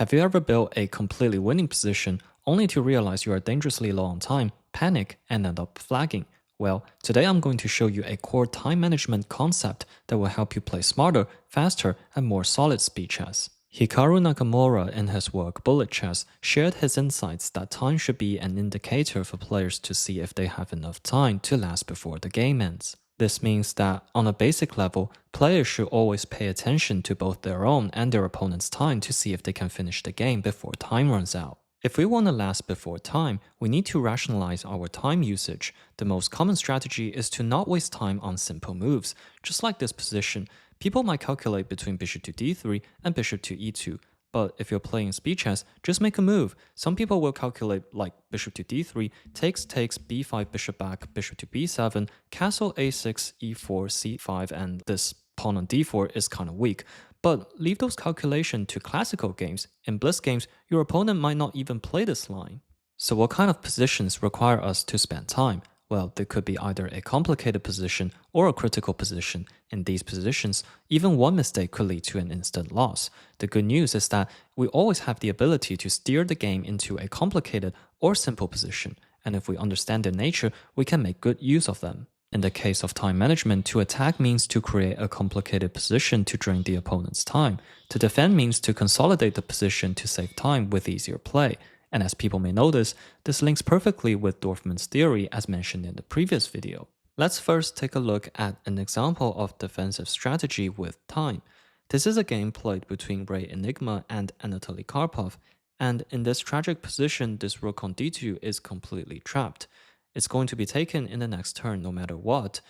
Have you ever built a completely winning position only to realize you are dangerously low on time, panic, and end up flagging? Well, today I'm going to show you a core time management concept that will help you play smarter, faster, and more solid speed chess. Hikaru Nakamura, in his work Bullet Chess, shared his insights that time should be an indicator for players to see if they have enough time to last before the game ends. This means that, on a basic level, players should always pay attention to both their own and their opponent's time to see if they can finish the game before time runs out. If we want to last before time, we need to rationalize our time usage. The most common strategy is to not waste time on simple moves. Just like this position, people might calculate between bishop to d3 and bishop to e2. But if you're playing speed chess, just make a move. Some people will calculate like bishop to d3, takes, b5, bishop back, bishop to b7, castle a6, e4, c5, and this pawn on d4 is kind of weak. But leave those calculations to classical games. In Blitz games, your opponent might not even play this line. So what kind of positions require us to spend time? Well, they could be either a complicated position or a critical position. In these positions, even one mistake could lead to an instant loss. The good news is that we always have the ability to steer the game into a complicated or simple position, and if we understand their nature, we can make good use of them. In the case of time management, to attack means to create a complicated position to drain the opponent's time. To defend means to consolidate the position to save time with easier play. And as people may notice, this links perfectly with Dorfman's theory as mentioned in the previous video. Let's first take a look at an example of defensive strategy with time. This is a game played between Ray Enigma and Anatoly Karpov, and in this tragic position, this rook on d2 is completely trapped. It's going to be taken in the next turn no matter what,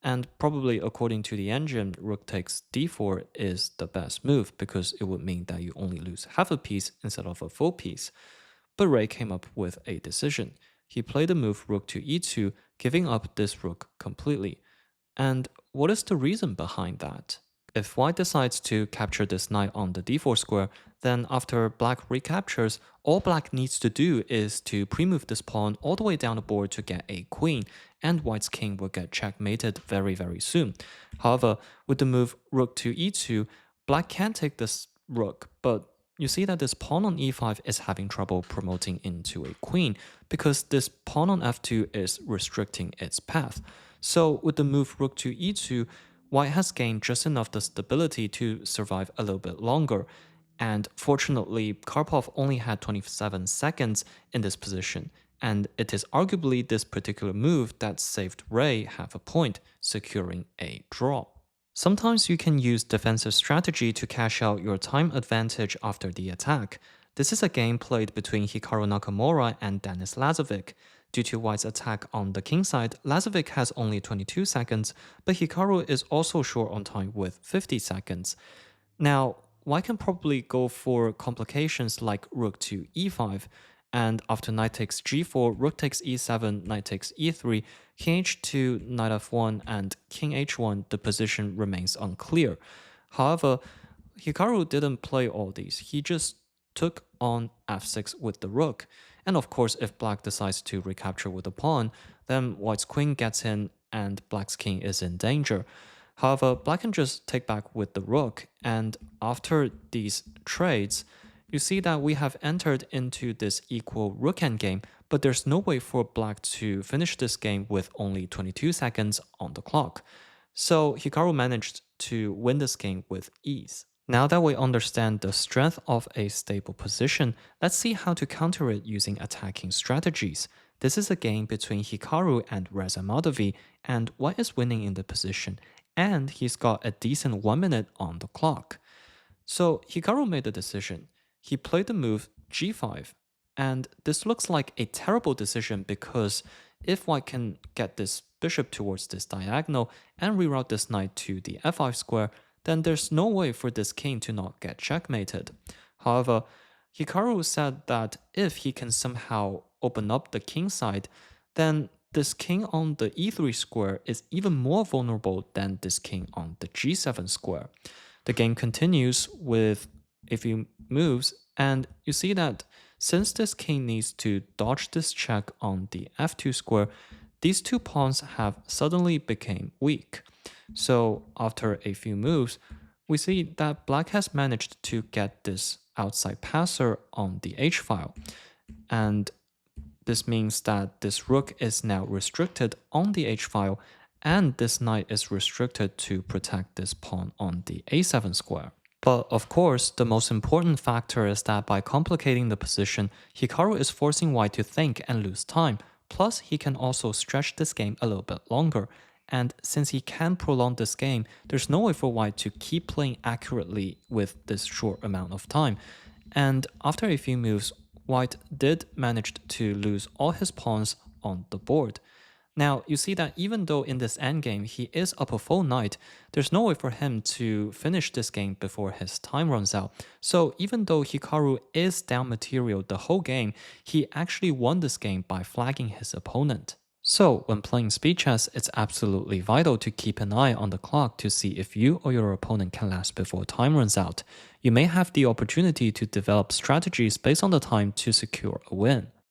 and probably according to the engine, rook takes d4 is the best move because it would mean that you only lose half a piece instead of a full piece. But Ray came up with a decision. He played the move rook to e2, giving up this rook completely. And what is the reason behind that? If white decides to capture this knight on the d4 square, then after black recaptures, all black needs to do is to pre-move this pawn all the way down the board to get a queen, and white's king will get checkmated very soon. However, with the move rook to e2, black can take this rook, but you see that this pawn on e5 is having trouble promoting into a queen because this pawn on f2 is restricting its path. So with the move rook to e2, white has gained just enough the stability to survive a little bit longer. And fortunately, Karpov only had 27 seconds in this position, and it is arguably this particular move that saved Ray half a point, securing a draw. Sometimes you can use defensive strategy to cash out your time advantage after the attack. This is a game played between Hikaru Nakamura and Denis Lazovic. Due to white's attack on the king side, Lazovic has only 22 seconds, but Hikaru is also short on time with 50 seconds. Now, white can probably go for complications like rook to e5, and after knight takes g4, rook takes e7, knight takes e3, king h2, knight f1, and king h1, the position remains unclear. However, Hikaru didn't play all these, he just took on f6 with the rook. And of course, if black decides to recapture with a pawn, then white's queen gets in and black's king is in danger. However, black can just take back with the rook, and after these trades, you see that we have entered into this equal rook endgame, but there's no way for black to finish this game with only 22 seconds on the clock. So Hikaru managed to win this game with ease. Now that we understand the strength of a stable position, let's see how to counter it using attacking strategies. This is a game between Hikaru and Reza Maldavi, and white is winning in the position, and he's got a decent 1 minute on the clock. So Hikaru made a decision. He played the move g5, and this looks like a terrible decision because if white can get this bishop towards this diagonal and reroute this knight to the f5 square, then there's no way for this king to not get checkmated. However, Hikaru said that if he can somehow open up the king side, then this king on the e3 square is even more vulnerable than this king on the g7 square. The game continues with a few moves, and you see that since this king needs to dodge this check on the f2 square, these two pawns have suddenly become weak. So after a few moves, we see that black has managed to get this outside passer on the h file. And this means that this rook is now restricted on the h file, and this knight is restricted to protect this pawn on the a7 square. But of course, the most important factor is that by complicating the position, Hikaru is forcing white to think and lose time. Plus, he can also stretch this game a little bit longer. And since he can prolong this game, there's no way for white to keep playing accurately with this short amount of time. And after a few moves, white did manage to lose all his pawns on the board. Now, you see that even though in this endgame he is up a full knight, there's no way for him to finish this game before his time runs out. So even though Hikaru is down material the whole game, he actually won this game by flagging his opponent. So when playing speed chess, it's absolutely vital to keep an eye on the clock to see if you or your opponent can last before time runs out. You may have the opportunity to develop strategies based on the time to secure a win.